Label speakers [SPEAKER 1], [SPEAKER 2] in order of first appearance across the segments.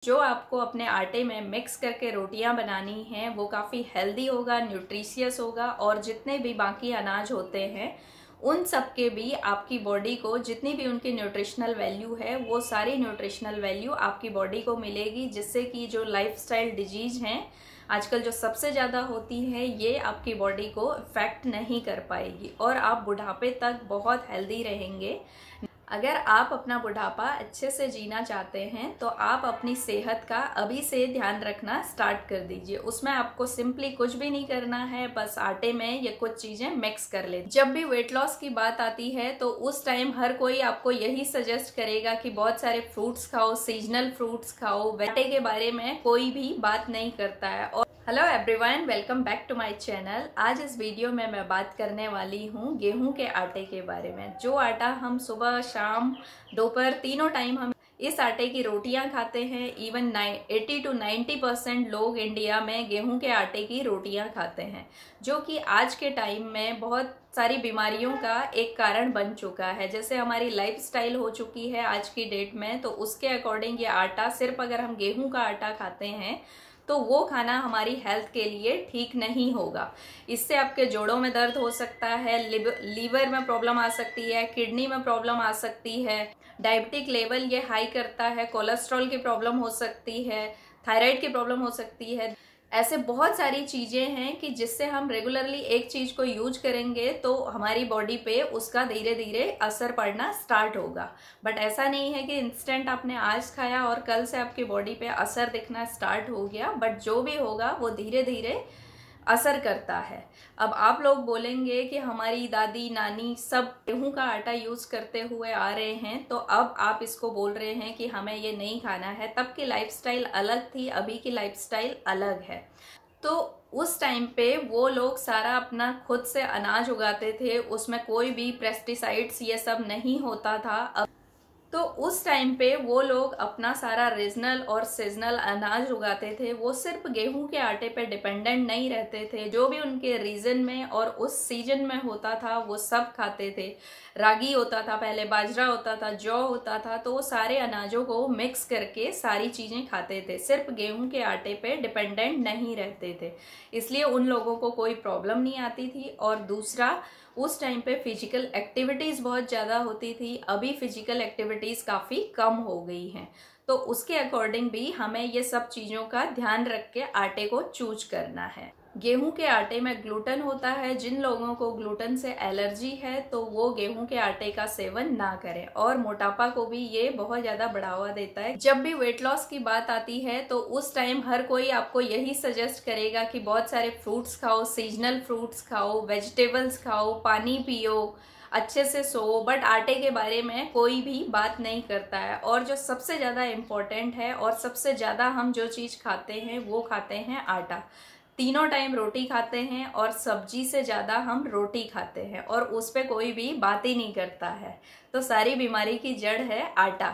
[SPEAKER 1] जो आपको अपने आटे में मिक्स करके रोटियां बनानी हैं वो काफ़ी हेल्दी होगा, न्यूट्रिशियस होगा और जितने भी बाकी अनाज होते हैं उन सब के भी आपकी बॉडी को जितनी भी उनकी न्यूट्रिशनल वैल्यू है वो सारी न्यूट्रिशनल वैल्यू आपकी बॉडी को मिलेगी, जिससे कि जो लाइफस्टाइल डिजीज हैं आजकल जो सबसे ज़्यादा होती है ये आपकी बॉडी को इफेक्ट नहीं कर पाएगी और आप बुढ़ापे तक बहुत हेल्दी रहेंगे। अगर आप अपना बुढ़ापा अच्छे से जीना चाहते हैं तो आप अपनी सेहत का अभी से ध्यान रखना स्टार्ट कर दीजिए। उसमें आपको सिंपली कुछ भी नहीं करना है, बस आटे में ये कुछ चीजें मिक्स कर ले। जब भी वेट लॉस की बात आती है तो उस टाइम हर कोई आपको यही सजेस्ट करेगा कि बहुत सारे फ्रूट्स खाओ, सीजनल फ्रूट्स खाओ। आटे के बारे में कोई भी बात नहीं करता है। और hello everyone, welcome back to my channel. आज इस वीडियो में मैं बात करने वाली हूँ गेहूं के आटे के बारे में। जो आटा हम सुबह शाम दोपहर तीनों टाइम हम इस आटे की रोटियां खाते हैं। इवन 80 to 90% लोग इंडिया में गेहूं के आटे की रोटियां खाते हैं, जो कि आज के टाइम में बहुत सारी बीमारियों का एक कारण बन चुका है। जैसे हमारी लाइफस्टाइल हो चुकी है आज की डेट में, तो उसके अकॉर्डिंग ये आटा सिर्फ अगर हम गेहूं का आटा खाते हैं तो वो खाना हमारी हेल्थ के लिए ठीक नहीं होगा। इससे आपके जोड़ों में दर्द हो सकता है, लीवर में प्रॉब्लम आ सकती है, किडनी में प्रॉब्लम आ सकती है, डायबिटिक लेवल ये हाई करता है, कोलेस्ट्रॉल की प्रॉब्लम हो सकती है, थायराइड की प्रॉब्लम हो सकती है। ऐसे बहुत सारी चीजें हैं कि जिससे हम रेगुलरली एक चीज को यूज करेंगे तो हमारी बॉडी पे उसका धीरे धीरे असर पड़ना स्टार्ट होगा। बट ऐसा नहीं है कि इंस्टेंट आपने आज खाया और कल से आपकी बॉडी पे असर दिखना स्टार्ट हो गया। बट जो भी होगा वो धीरे धीरे असर करता है। अब आप लोग बोलेंगे कि हमारी दादी नानी सब गेहूं का आटा यूज करते हुए आ रहे हैं, तो अब आप इसको बोल रहे हैं कि हमें ये नहीं खाना है। तब की लाइफस्टाइल अलग थी, अभी की लाइफस्टाइल अलग है। तो उस टाइम पे वो लोग सारा अपना खुद से अनाज उगाते थे, उसमें कोई भी पेस्टिसाइड्स ये सब नहीं होता था। तो उस टाइम पे वो लोग अपना सारा रीजनल और सीजनल अनाज उगाते थे। वो सिर्फ गेहूं के आटे पे डिपेंडेंट नहीं रहते थे, जो भी उनके रीजन में और उस सीजन में होता था वो सब खाते थे। रागी होता था पहले, बाजरा होता था, जौ होता था, तो वो सारे अनाजों को मिक्स करके सारी चीजें खाते थे, सिर्फ गेहूं के आटे पे डिपेंडेंट नहीं रहते थे। इसलिए उन लोगों को कोई प्रॉब्लम नहीं आती थी। और दूसरा, उस टाइम पे फिजिकल एक्टिविटीज बहुत ज्यादा होती थी, अभी फिजिकल एक्टिविटीज काफी कम हो गई हैं। तो उसके अकॉर्डिंग भी हमें ये सब चीजों का ध्यान रख के आटे को चूज करना है। गेहूं के आटे में ग्लूटेन होता है। जिन लोगों को ग्लूटेन से एलर्जी है तो वो गेहूं के आटे का सेवन ना करें। और मोटापा को भी ये बहुत ज्यादा बढ़ावा देता है। जब भी वेट लॉस की बात आती है तो उस टाइम हर कोई आपको यही सजेस्ट करेगा कि बहुत सारे फ्रूट्स खाओ, सीजनल फ्रूट्स खाओ, वेजिटेबल्स खाओ, पानी पियो, अच्छे से सो। बट आटे के बारे में कोई भी बात नहीं करता है। और जो सबसे ज्यादा इम्पोर्टेंट है और सबसे ज्यादा हम जो चीज खाते हैं वो खाते हैं आटा। तीनों टाइम रोटी खाते हैं और सब्जी से ज्यादा हम रोटी खाते हैं और उस पे कोई भी बात ही नहीं करता है। तो सारी बीमारी की जड़ है आटा।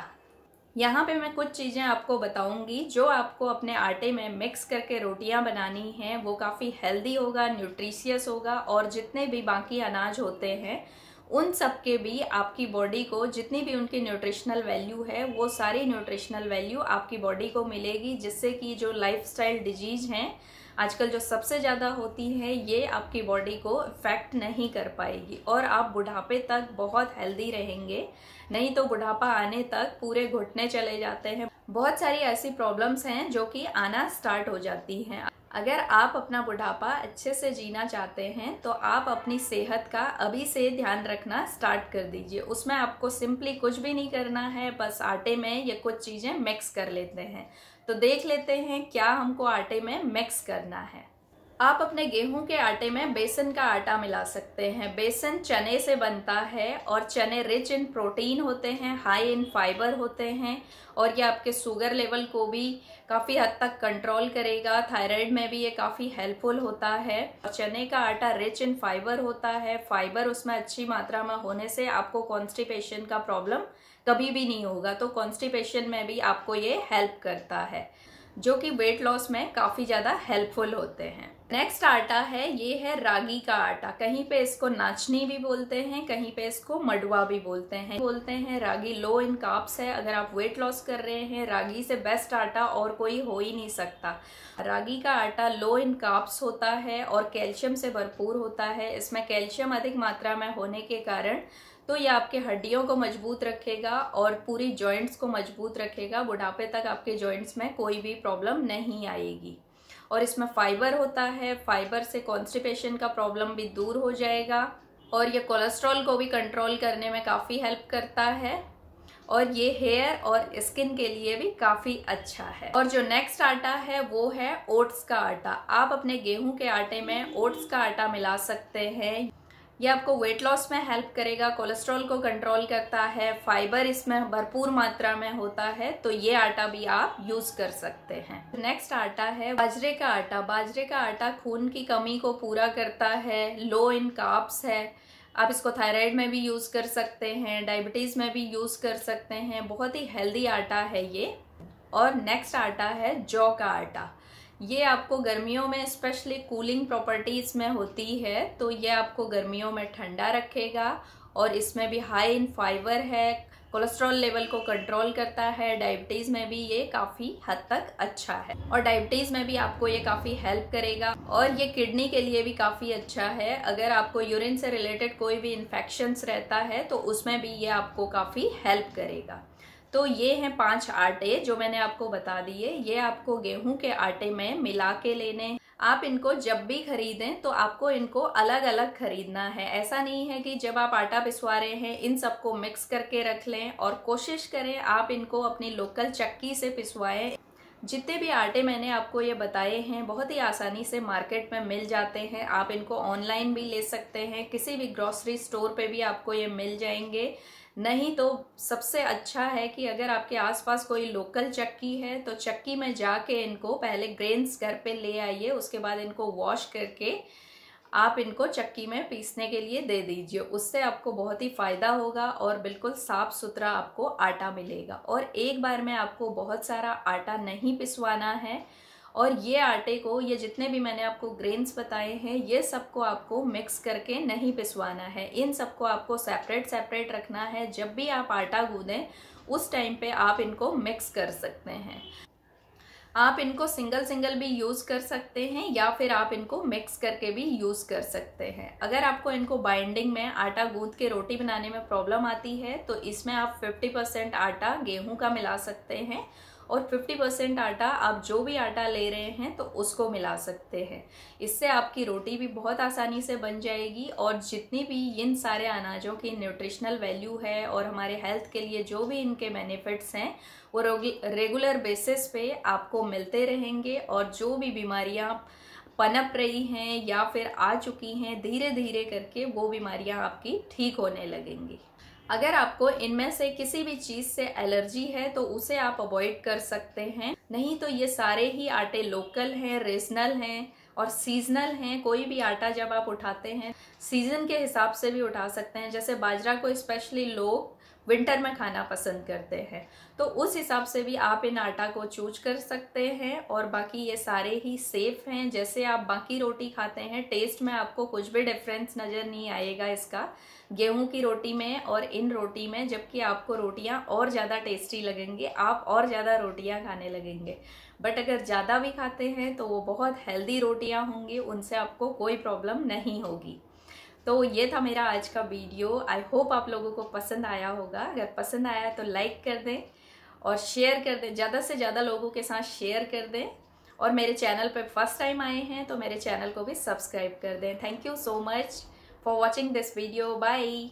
[SPEAKER 1] यहाँ पे मैं कुछ चीजें आपको बताऊंगी जो आपको अपने आटे में मिक्स करके रोटियां बनानी हैं। वो काफी हेल्दी होगा, न्यूट्रिशियस होगा और जितने भी बाकी अनाज होते हैं उन सब के भी आपकी बॉडी को जितनी भी उनकी न्यूट्रिशनल वैल्यू है वो सारी न्यूट्रिशनल वैल्यू आपकी बॉडी को मिलेगी, जिससे कि जो लाइफस्टाइल डिजीज हैं आजकल जो सबसे ज्यादा होती है ये आपकी बॉडी को इफेक्ट नहीं कर पाएगी और आप बुढ़ापे तक बहुत हेल्दी रहेंगे। नहीं तो बुढ़ापा आने तक पूरे घुटने चले जाते हैं। बहुत सारी ऐसी प्रॉब्लम्स हैं जो कि आना स्टार्ट हो जाती हैं। अगर आप अपना बुढ़ापा अच्छे से जीना चाहते हैं तो आप अपनी सेहत का अभी से ध्यान रखना स्टार्ट कर दीजिए। उसमें आपको सिंपली कुछ भी नहीं करना है, बस आटे में ये कुछ चीजें मिक्स कर लेते हैं। तो देख लेते हैं क्या हमको आटे में मिक्स करना है। आप अपने गेहूं के आटे में बेसन का आटा मिला सकते हैं। बेसन चने से बनता है और चने रिच इन प्रोटीन होते हैं, हाई इन फाइबर होते हैं और ये आपके शुगर लेवल को भी काफ़ी हद तक कंट्रोल करेगा। थायराइड में भी ये काफ़ी हेल्पफुल होता है। चने का आटा रिच इन फाइबर होता है। फाइबर उसमें अच्छी मात्रा में होने से आपको कॉन्स्टिपेशन का प्रॉब्लम कभी भी नहीं होगा। तो कॉन्स्टिपेशन में भी आपको ये हेल्प करता है। जो कि वेट लॉस में काफ़ी ज़्यादा हेल्पफुल होते हैं। नेक्स्ट आटा है, ये है रागी का आटा। कहीं पे इसको नाचनी भी बोलते हैं, कहीं पे इसको मडवा भी बोलते हैं। रागी लो इन कार्ब्स है। अगर आप वेट लॉस कर रहे हैं, रागी से बेस्ट आटा और कोई हो ही नहीं सकता। रागी का आटा लो इन कार्ब्स होता है और कैल्शियम से भरपूर होता है। इसमें कैल्शियम अधिक मात्रा में होने के कारण तो ये आपके हड्डियों को मजबूत रखेगा और पूरी जॉइंट्स को मजबूत रखेगा। बुढ़ापे तक आपके जॉइंट्स में कोई भी प्रॉब्लम नहीं आएगी। और इसमें फाइबर होता है। फाइबर से कॉन्स्टिपेशन का प्रॉब्लम भी दूर हो जाएगा और ये कोलेस्ट्रॉल को भी कंट्रोल करने में काफ़ी हेल्प करता है। और ये हेयर और स्किन के लिए भी काफ़ी अच्छा है। और जो नेक्स्ट आटा है वो है ओट्स का आटा। आप अपने गेहूं के आटे में ओट्स का आटा मिला सकते हैं। ये आपको वेट लॉस में हेल्प करेगा, कोलेस्ट्रॉल को कंट्रोल करता है, फाइबर इसमें भरपूर मात्रा में होता है, तो ये आटा भी आप यूज कर सकते हैं। नेक्स्ट आटा है बाजरे का आटा। बाजरे का आटा खून की कमी को पूरा करता है, लो इन कार्ब्स है। आप इसको थायराइड में भी यूज कर सकते हैं, डायबिटीज में भी यूज कर सकते हैं। बहुत ही हेल्दी आटा है ये। और नेक्स्ट आटा है जौ का आटा। ये आपको गर्मियों में स्पेशली कूलिंग प्रॉपर्टीज में होती है, तो ये आपको गर्मियों में ठंडा रखेगा और इसमें भी हाई इन फाइबर है, कोलेस्ट्रॉल लेवल को कंट्रोल करता है। डायबिटीज में भी ये काफ़ी हद तक अच्छा है और डायबिटीज में भी आपको ये काफ़ी हेल्प करेगा। और ये किडनी के लिए भी काफ़ी अच्छा है। अगर आपको यूरिन से रिलेटेड कोई भी इन्फेक्शंस रहता है तो उसमें भी ये आपको काफ़ी हेल्प करेगा। तो ये हैं 5 आटे जो मैंने आपको बता दिए। ये आपको गेहूं के आटे में मिला के लेने। आप इनको जब भी खरीदें तो आपको इनको अलग अलग खरीदना है। ऐसा नहीं है कि जब आप आटा पिसवा रहे हैं इन सबको मिक्स करके रख लें, और कोशिश करें आप इनको अपनी लोकल चक्की से पिसवाएं। जितने भी आटे मैंने आपको ये बताए हैं बहुत ही आसानी से मार्केट में मिल जाते हैं। आप इनको ऑनलाइन भी ले सकते हैं, किसी भी ग्रोसरी स्टोर पे भी आपको ये मिल जाएंगे। नहीं तो सबसे अच्छा है कि अगर आपके आसपास कोई लोकल चक्की है तो चक्की में जाके इनको पहले ग्रेन्स घर पे ले आइए, उसके बाद इनको वॉश करके आप इनको चक्की में पीसने के लिए दे दीजिए। उससे आपको बहुत ही फायदा होगा और बिल्कुल साफ सुथरा आपको आटा मिलेगा। और एक बार में आपको बहुत सारा आटा नहीं पिसवाना है। और ये आटे को, ये जितने भी मैंने आपको ग्रेन्स बताए हैं, ये सबको आपको मिक्स करके नहीं पिसवाना है। इन सबको आपको सेपरेट सेपरेट रखना है। जब भी आप आटा गूंदें उस टाइम पे आप इनको मिक्स कर सकते हैं। आप इनको सिंगल सिंगल भी यूज कर सकते हैं या फिर आप इनको मिक्स करके भी यूज कर सकते हैं। अगर आपको इनको बाइंडिंग में आटा गूंद के रोटी बनाने में प्रॉब्लम आती है तो इसमें आप 50% आटा गेहूं का मिला सकते हैं और 50% आटा आप जो भी आटा ले रहे हैं तो उसको मिला सकते हैं। इससे आपकी रोटी भी बहुत आसानी से बन जाएगी और जितनी भी इन सारे अनाजों की न्यूट्रिशनल वैल्यू है और हमारे हेल्थ के लिए जो भी इनके बेनिफिट्स हैं वो रेगुलर बेसिस पे आपको मिलते रहेंगे। और जो भी बीमारियां पनप रही हैं या फिर आ चुकी हैं, धीरे धीरे करके वो बीमारियां आपकी ठीक होने लगेंगी। अगर आपको इनमें से किसी भी चीज से एलर्जी है तो उसे आप अवॉइड कर सकते हैं। नहीं तो ये सारे ही आटे लोकल हैं, रीजनल हैं और सीजनल हैं। कोई भी आटा जब आप उठाते हैं सीजन के हिसाब से भी उठा सकते हैं। जैसे बाजरा को स्पेशली लोग विंटर में खाना पसंद करते हैं तो उस हिसाब से भी आप इन आटा को चूज कर सकते हैं। और बाकी ये सारे ही सेफ हैं। जैसे आप बाकी रोटी खाते हैं, टेस्ट में आपको कुछ भी डिफरेंस नज़र नहीं आएगा इसका गेहूं की रोटी में और इन रोटी में, जबकि आपको रोटियां और ज़्यादा टेस्टी लगेंगी, आप और ज़्यादा रोटियां खाने लगेंगे। बट अगर ज़्यादा भी खाते हैं तो वो बहुत हेल्दी रोटियां होंगी, उनसे आपको कोई प्रॉब्लम नहीं होगी। तो ये था मेरा आज का वीडियो। आई होप आप लोगों को पसंद आया होगा। अगर पसंद आया तो लाइक कर दें और शेयर कर दें, ज़्यादा से ज़्यादा लोगों के साथ शेयर कर दें। और मेरे चैनल पर फर्स्ट टाइम आए हैं तो मेरे चैनल को भी सब्सक्राइब कर दें। Thank you so much for watching this video. Bye.